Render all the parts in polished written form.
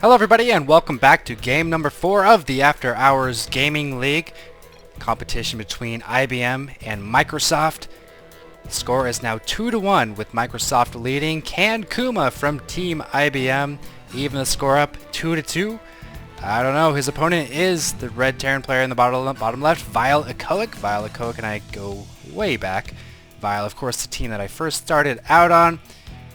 Hello everybody and welcome back to game number 4 of the After Hours Gaming League. Competition between IBM and Microsoft. The score is now 2-1 with Microsoft leading. Can Kuma from Team IBM even the score up 2-2? I don't know. His opponent is the red Terran player in the bottom left, vileEchoic. vileEchoic and I go way back. Vile, of course, the team that I first started out on.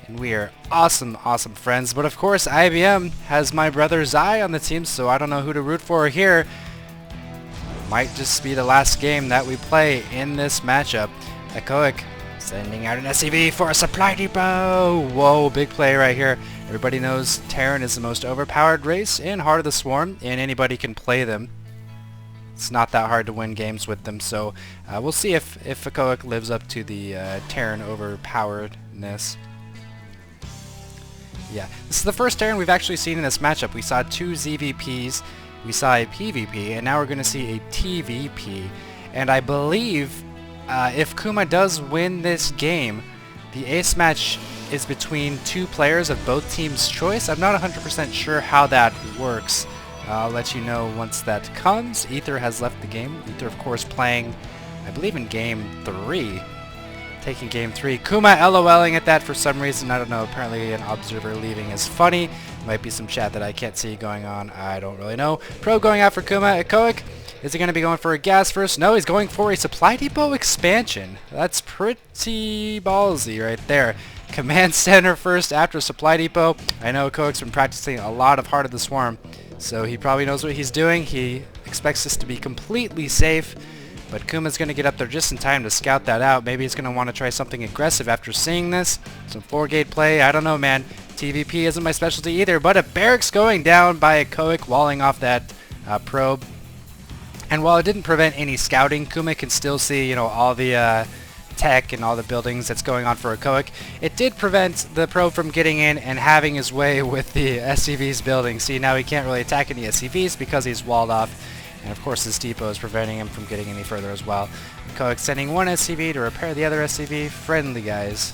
And we are awesome friends. But of course, IBM has my brother Zai on the team, so I don't know who to root for here. Might just be the last game that we play in this matchup. Echoic sending out an SCV for a supply depot. Whoa, big play right here. Everybody knows Terran is the most overpowered race in Heart of the Swarm, and anybody can play them. It's not that hard to win games with them, so we'll see if Echoic lives up to the Terran overpoweredness. Yeah, this is the first Terran we've actually seen in this matchup. We saw 2 ZVPs, we saw a PvP, and now we're going to see a TVP. And I believe if Kuma does win this game, the ace match is between 2 players of both teams' choice. I'm not 100% sure how that works. I'll let you know once that comes. Ether has left the game. Ether, of course, playing, I believe, in game 3. Taking game 3. Kuma LOLing at that for some reason. I don't know. Apparently an observer leaving is funny. Might be some chat that I can't see going on. I don't really know. Pro going out for Kuma. Echoic. Is he going to be going for a gas first? No, he's going for a supply depot expansion. That's pretty ballsy right there. Command center first after supply depot. I know Echoic's been practicing a lot of Heart of the Swarm, so he probably knows what he's doing. He expects this to be completely safe. But Kuma's going to get up there just in time to scout that out. Maybe he's going to want to try something aggressive after seeing this. Some 4-gate play. I don't know, man. TVP isn't my specialty either. But a barracks going down by Echoic, walling off that probe. And while it didn't prevent any scouting, Kuma can still see, all the tech and all the buildings that's going on for Echoic. It did prevent the probe from getting in and having his way with the SCV's building. See, now he can't really attack any SCVs because he's walled off. And of course this depot is preventing him from getting any further as well. Echoic sending one SCV to repair the other SCV. Friendly guys.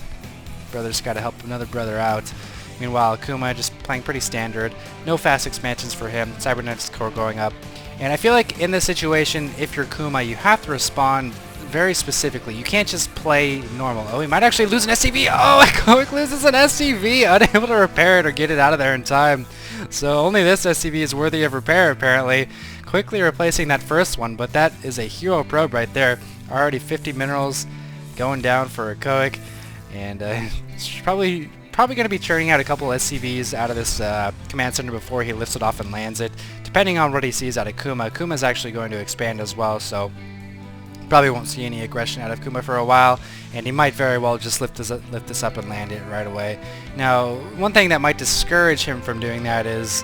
Brother's got to help another brother out. Meanwhile, Kuma just playing pretty standard. No fast expansions for him. Cybernetics core going up. And I feel like in this situation, if you're Kuma, you have to respond very specifically. You can't just play normal. Oh, he might actually lose an SCV. Oh, Echoic loses an SCV. Unable to repair it or get it out of there in time. So only this SCV is worthy of repair, apparently. Quickly replacing that first one, but that is a hero probe right there. Already 50 minerals going down for Echoic, and it's probably going to be churning out a couple SCVs out of this command center before he lifts it off and lands it, depending on what he sees out of Kuma. Kuma's actually going to expand as well, so probably won't see any aggression out of Kuma for a while, and he might very well just lift this up and land it right away. Now, one thing that might discourage him from doing that is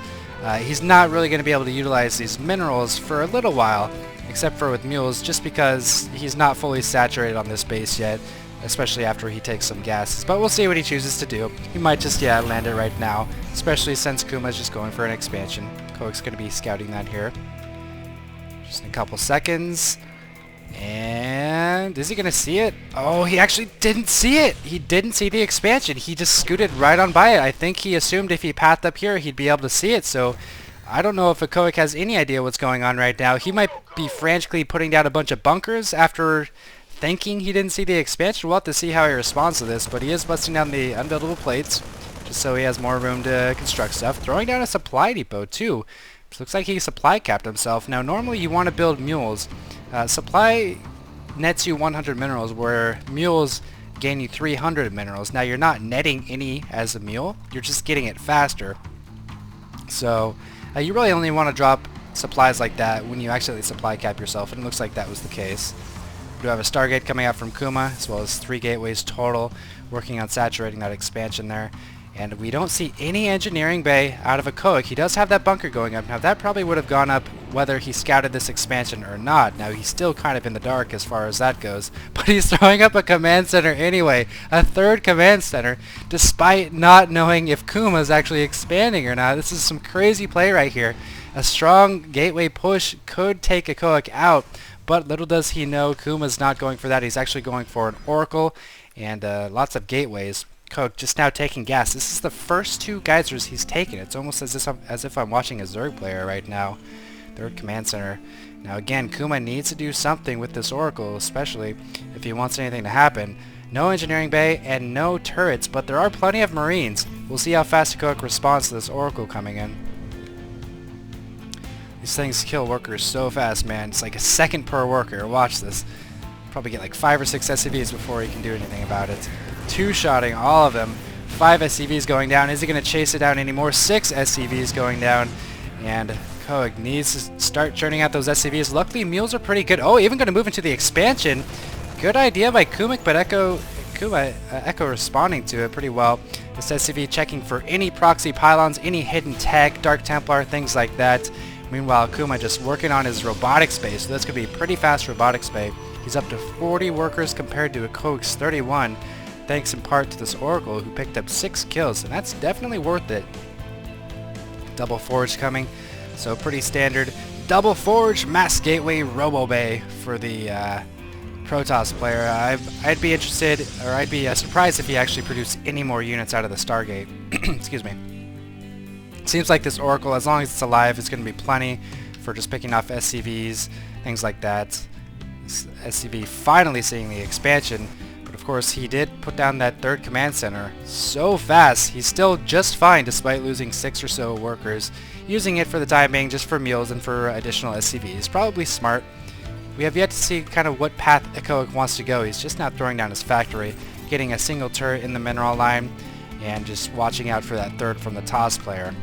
he's not really going to be able to utilize these minerals for a little while, except for with mules, just because he's not fully saturated on this base yet, especially after he takes some gases. But we'll see what he chooses to do. He might just, land it right now, especially since Kuma's just going for an expansion. Echoic's going to be scouting that here. Just in a couple seconds. And is he going to see it? Oh, he actually didn't see it. He didn't see the expansion. He just scooted right on by it. I think he assumed if he pathed up here, he'd be able to see it. So I don't know if Echoic has any idea what's going on right now. He might be frantically putting down a bunch of bunkers after thinking he didn't see the expansion. We'll have to see how he responds to this. But he is busting down the unbuildable plates just so he has more room to construct stuff. Throwing down a supply depot too. Looks like he supply capped himself. Now normally you want to build mules. Supply nets you 100 minerals, where mules gain you 300 minerals. Now you're not netting any as a mule, you're just getting it faster. So you really only want to drop supplies like that when you actually supply cap yourself, and it looks like that was the case. We do have a Stargate coming out from Kuma, as well as 3 gateways total, working on saturating that expansion there. And we don't see any engineering bay out of Echoic. He does have that bunker going up. Now that probably would have gone up whether he scouted this expansion or not. Now he's still kind of in the dark as far as that goes. But he's throwing up a command center anyway. A 3rd command center, despite not knowing if Kuma's actually expanding or not. This is some crazy play right here. A strong gateway push could take Echoic out. But little does he know, Kuma's not going for that. He's actually going for an Oracle and lots of gateways. Coke just now taking gas. This is the first 2 geysers he's taken. It's almost as if I'm watching a Zerg player right now. 3rd command center. Now again, Kuma needs to do something with this Oracle, especially if he wants anything to happen. No engineering bay and no turrets, but there are plenty of Marines. We'll see how fast Echoic responds to this Oracle coming in. These things kill workers so fast, man. It's like a second per worker. Watch this. Probably get like 5 or 6 SCVs before he can do anything about it. 2-shotting all of them. 5 SCVs going down. Is he going to chase it down anymore? 6 SCVs going down. And Echoic needs to start churning out those SCVs. Luckily, mules are pretty good. Oh, even going to move into the expansion. Good idea by Kuma, but Echo responding to it pretty well. This SCV checking for any proxy pylons, any hidden tech, Dark Templar, things like that. Meanwhile, Kuma just working on his robotics bay, so that's going to be a pretty fast robotics bay. He's up to 40 workers compared to Echoic's 31, thanks in part to this Oracle who picked up 6 kills, and that's definitely worth it. Double Forge coming, so pretty standard. Double Forge, Mass Gateway, Robo Bay for the Protoss player. I'd be interested, or I'd be surprised if he actually produced any more units out of the Stargate. Excuse me. Seems like this Oracle, as long as it's alive, is going to be plenty for just picking off SCVs, things like that. SCV finally seeing the expansion, but of course he did put down that 3rd command center so fast. He's still just fine despite losing 6 or so workers, using it for the time being just for mules and for additional SCVs. Probably smart. We have yet to see kind of what path Echoic wants to go. He's just now throwing down his factory, getting a single turret in the mineral line, and just watching out for that 3rd from the TOS player.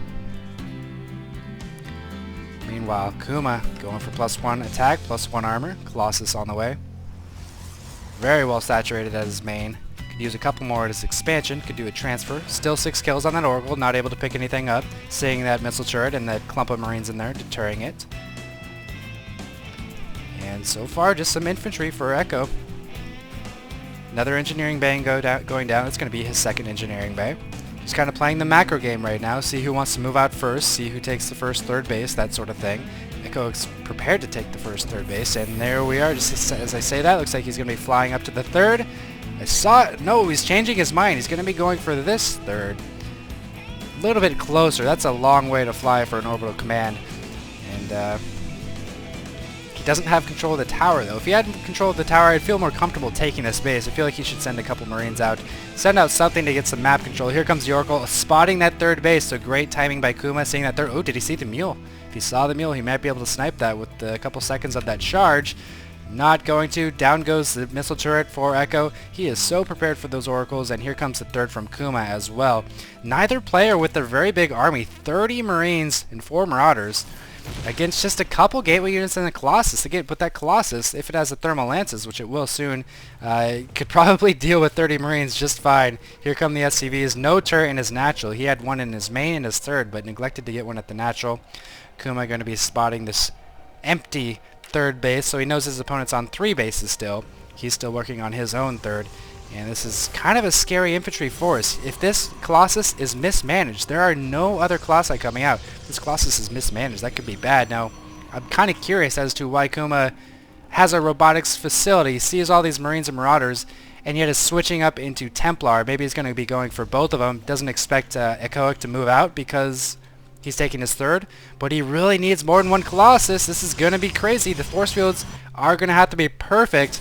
Meanwhile, Kuma going for +1 attack, +1 armor. Colossus on the way. Very well saturated at his main. Could use a couple more at his expansion. Could do a transfer. Still 6 kills on that Oracle. Not able to pick anything up. Seeing that missile turret and that clump of Marines in there, deterring it. And so far, just some infantry for Echo. Another engineering bay going down. It's going to be his 2nd engineering bay. He's kind of playing the macro game right now. See who wants to move out first. See who takes the first 3rd base. That sort of thing. Echoic's prepared to take the first 3rd base. And there we are. Just as I say that, looks like he's going to be flying up to the 3rd. I saw it. No, he's changing his mind. He's going to be going for this 3rd. A little bit closer. That's a long way to fly for an orbital command. And he doesn't have control of the tower, though. If he had control of the tower, I'd feel more comfortable taking this base. I feel like he should send a couple Marines out. Send out something to get some map control. Here comes the Oracle, spotting that 3rd base. So great timing by Kuma, seeing that 3rd. Oh, did he see the mule? If he saw the mule, he might be able to snipe that with a couple seconds of that charge. Not going to. Down goes the missile turret for Echo. He is so prepared for those Oracles, and here comes the 3rd from Kuma as well. Neither player with their very big army, 30 Marines and 4 Marauders, against just a couple gateway units and a Colossus. Again, but that Colossus, if it has the thermal lances, which it will soon, could probably deal with 30 Marines just fine. Here come the SCVs. No turret in his natural. He had one in his main and his 3rd, but neglected to get one at the natural. Kuma going to be spotting this empty 3rd base, so he knows his opponent's on 3 bases still. He's still working on his own 3rd. And this is kind of a scary infantry force. If this Colossus is mismanaged, there are no other Colossi coming out. If this Colossus is mismanaged, that could be bad. Now, I'm kind of curious as to why Kuma has a robotics facility, sees all these Marines and Marauders, and yet is switching up into Templar. Maybe he's going to be going for both of them. Doesn't expect Echoic to move out because he's taking his 3rd. But he really needs more than one Colossus. This is going to be crazy. The force fields are going to have to be perfect.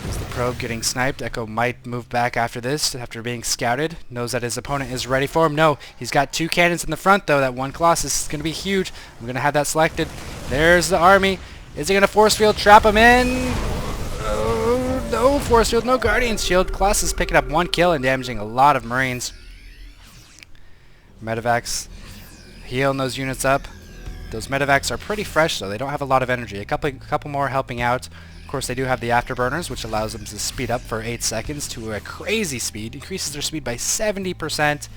There's the probe getting sniped. Echo might move back after this, after being scouted. Knows that his opponent is ready for him. No, he's got 2 cannons in the front, though. That one Colossus is going to be huge. I'm going to have that selected. There's the army. Is he going to force field trap him in? Oh, no force field, no Guardian's Shield. Colossus picking up 1 kill and damaging a lot of Marines. Medevacs healing those units up. Those medevacs are pretty fresh, though. They don't have a lot of energy. A couple more helping out. Of course, they do have the afterburners, which allows them to speed up for 8 seconds to a crazy speed. Increases their speed by 70%.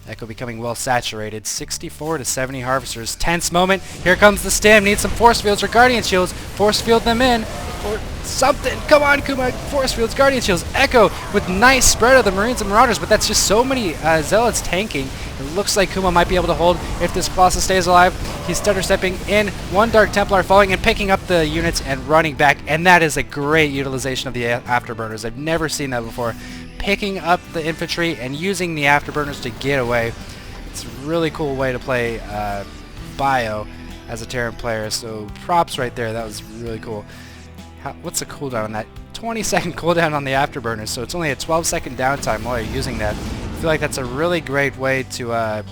Echo becoming well saturated. 64 to 70 harvesters. Tense moment. Here comes the stem. Needs some force fields or guardian shields. Force field them in. Or something. Come on, Kuma. Force fields, guardian shields. Echo with nice spread of the Marines and Marauders, but that's just so many Zealots tanking. It looks like Kuma might be able to hold if this Colossus stays alive. He's stutter stepping in. 1 Dark Templar falling and picking up the units and running back, and that is a great utilization of the afterburners. I've never seen that before. picking up the infantry and using the afterburners to get away. It's a really cool way to play Bio as a Terran player, so props right there. That was really cool. What's the cooldown on that? 20-second cooldown on the afterburners, so it's only a 12-second downtime while you're using that. I feel like that's a really great way to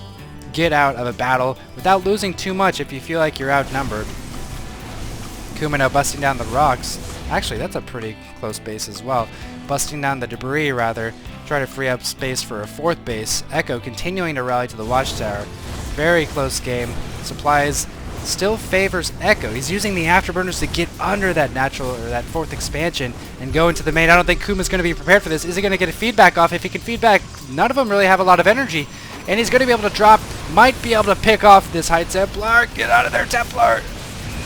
get out of a battle without losing too much if you feel like you're outnumbered. Kuma now busting down the rocks. Actually, that's a pretty close base as well. Busting down the debris, rather. Try to free up space for a fourth base. Echo continuing to rally to the watchtower. Very close game. Supplies still favors Echo. He's using the afterburners to get under that natural, or that fourth expansion and go into the main. I don't think Kuma's going to be prepared for this. Is he going to get a feedback off? If he can feedback, none of them really have a lot of energy. And he's going to be able to drop, might be able to pick off this High Templar. Get out of there, Templar!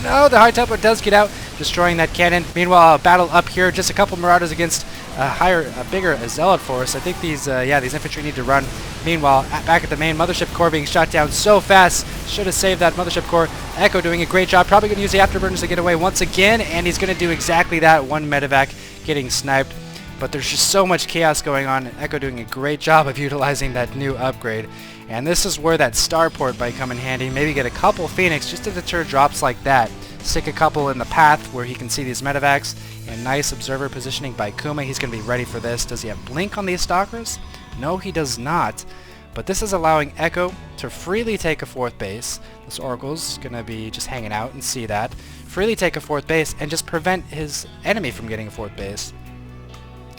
No, the High Templar does get out, destroying that cannon. Meanwhile, a battle up here, just a couple Marauders against a bigger Zealot force. I think these infantry need to run. Meanwhile, back at the main, Mothership Core being shot down so fast. Should have saved that Mothership Core. Echo doing a great job. Probably going to use the afterburners to get away once again, and he's going to do exactly that. One medevac getting sniped. But there's just so much chaos going on, and Echo doing a great job of utilizing that new upgrade. And this is where that starport might come in handy. Maybe get a couple Phoenix just to deter drops like that. Stick a couple in the path where he can see these medevacs. And nice observer positioning by Kuma. He's going to be ready for this. Does he have blink on these stalkers? No, he does not. But this is allowing Echo to freely take a fourth base. This Oracle's going to be just hanging out and see that. Freely take a fourth base and just prevent his enemy from getting a fourth base.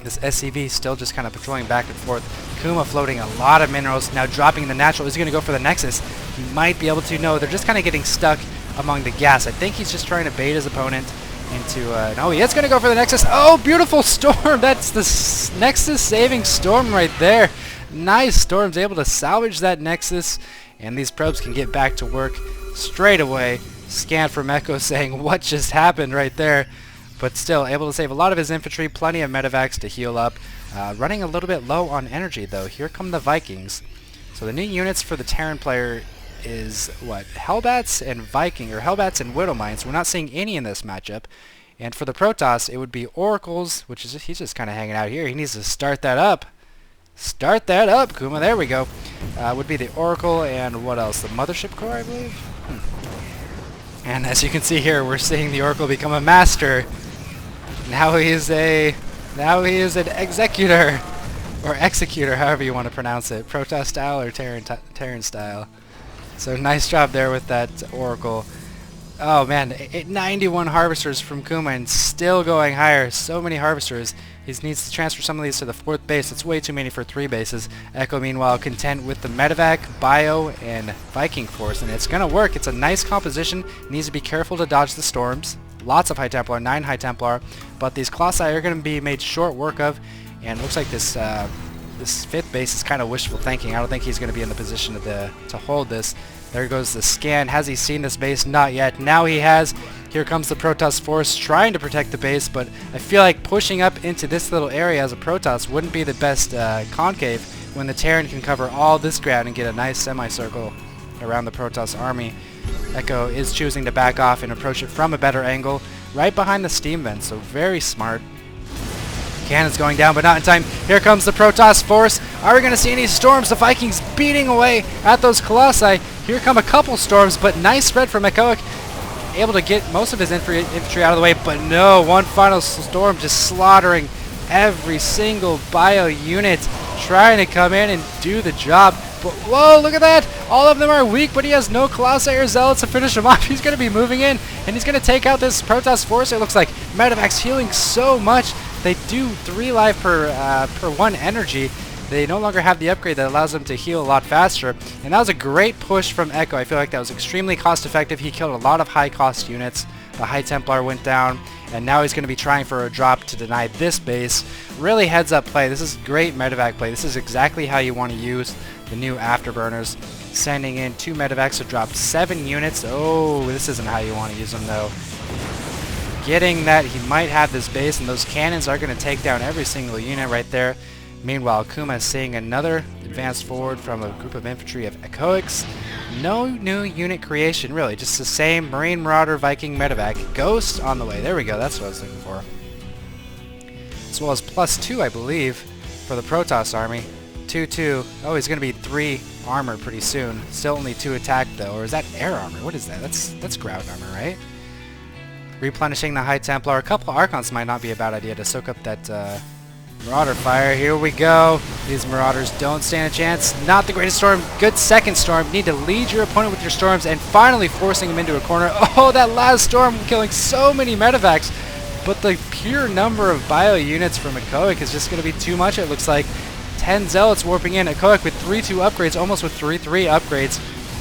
This SCV still just kind of patrolling back and forth. Kuma floating a lot of minerals, now dropping the natural. Is he going to go for the Nexus? He might be able to. No, they're just kind of getting stuck among the gas. I think he's just trying to bait his opponent into... no, he is going to go for the Nexus. Oh, beautiful Storm! That's the Nexus saving Storm right there. Nice. Storm's able to salvage that Nexus, and these probes can get back to work straight away. Scan from Echo saying, what just happened right there? But still, able to save a lot of his infantry, plenty of medevacs to heal up. Running a little bit low on energy, though. Here come the Vikings. So the new units for the Terran player is, what, Hellbats and Viking, or Hellbats and Widowmines. We're not seeing any in this matchup. And for the Protoss, it would be Oracles, which is, he's just kind of hanging out here. He needs to start that up. Start that up, Kuma. There we go. Would be the Oracle and what else? The Mothership Core, I believe? And as you can see here, we're seeing the Oracle become a master. Now he is an executor, or executor, however you want to pronounce it. Protoss style or Terran style. So nice job there with that Oracle. Oh man, 91 harvesters from Kuma and still going higher. So many harvesters. He needs to transfer some of these to the fourth base. It's way too many for 3 bases. Echo meanwhile content with the medevac, bio, and Viking force, and it's gonna work. It's a nice composition. Needs to be careful to dodge the storms. Lots of High Templar, 9 High Templar, but these Colossi are going to be made short work of, and it looks like this this 5th base is kind of wishful thinking. I don't think he's going to be in the position to hold this. There goes the scan. Has he seen this base? Not yet. Now he has. Here comes the Protoss force trying to protect the base, but I feel like pushing up into this little area as a Protoss wouldn't be the best concave when the Terran can cover all this ground and get a nice semicircle around the Protoss army. Echo is choosing to back off and approach it from a better angle, right behind the steam vent, so very smart. Cannon's going down, but not in time. Here comes the Protoss force. Are we going to see any storms? The Vikings beating away at those Colossi. Here come a couple storms, but nice spread from Echoic. Able to get most of his infantry out of the way, but no, one final storm just slaughtering every single bio unit, trying to come in and do the job. But whoa, look at that! All of them are weak, but he has no Colossi or Zealots to finish him off. He's going to be moving in, and he's going to take out this Protoss force. It looks like medevac's healing so much. They do 3 life per 1 energy. They no longer have the upgrade that allows them to heal a lot faster. And that was a great push from Echo. I feel like that was extremely cost effective. He killed a lot of high cost units. The High Templar went down, and now he's going to be trying for a drop to deny this base. Really heads up play. This is great medevac play. This is exactly how you want to use the new afterburners. Sending in 2 medevacs to drop 7 units. Oh, this isn't how you want to use them though. Getting that he might have this base, and those cannons are going to take down every single unit right there. Meanwhile, Kuma is seeing another advance forward from a group of infantry of Echoics. No new unit creation, really. Just the same Marine Marauder Viking medevac. Ghost on the way. There we go. That's what I was looking for. As well as +2, I believe, for the Protoss army. 2-2. Oh, he's going to be 3 armor pretty soon. Still only 2 attack, though. Or is that air armor? What is that? That's ground armor, right? Replenishing the High Templar. A couple Archons might not be a bad idea to soak up that Marauder fire. Here we go. These Marauders don't stand a chance. Not the greatest storm. Good second storm. You need to lead your opponent with your storms and finally forcing him into a corner. Oh, that last storm killing so many medevacs. But the pure number of bio units from Echoic is just going to be too much, it looks like. 10 Zealots warping in. Echoic with 3-2 upgrades, almost with 3-3 upgrades.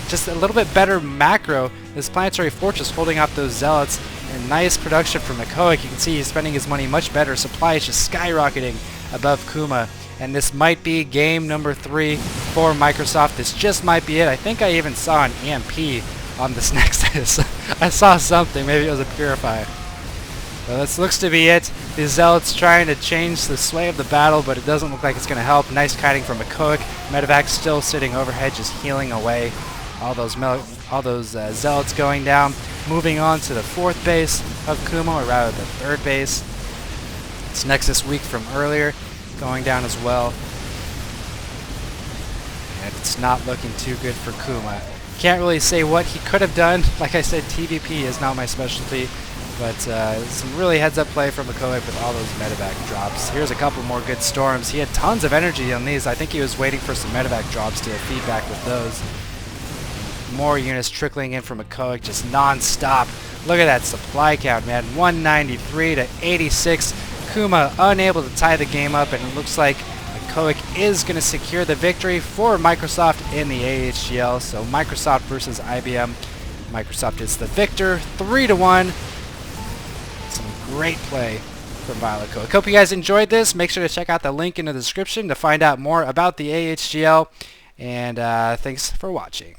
Just a little bit better macro. This Planetary Fortress holding off those Zealots. And nice production from Echoic. You can see he's spending his money much better. Supply is just skyrocketing above Kuma. And this might be game number 3 for Microsoft. This just might be it. I think I even saw an EMP on this Nexus. I saw something. Maybe it was a Purifier. So this looks to be it. The Zealots trying to change the sway of the battle, but it doesn't look like it's going to help. Nice kiting from Echoic. Medevac still sitting overhead, just healing away. All those Zealots going down. Moving on to the 4th base of Kuma, or rather the 3rd base. It's Nexus weak from earlier, going down as well. And it's not looking too good for Kuma. Can't really say what he could have done. Like I said, TVP is not my specialty. But some really heads-up play from Echoic with all those medevac drops. Here's a couple more good storms. He had tons of energy on these. I think he was waiting for some medevac drops to feed back with those. More units trickling in from Echoic just non-stop. Look at that supply count, man. 193 to 86. Kuma unable to tie the game up, and it looks like Echoic is going to secure the victory for Microsoft in the AHGL. So Microsoft versus IBM. Microsoft is the victor, 3-1. Some great play from vileEchoic. Hope you guys enjoyed this. Make sure to check out the link in the description to find out more about the AHGL. And thanks for watching.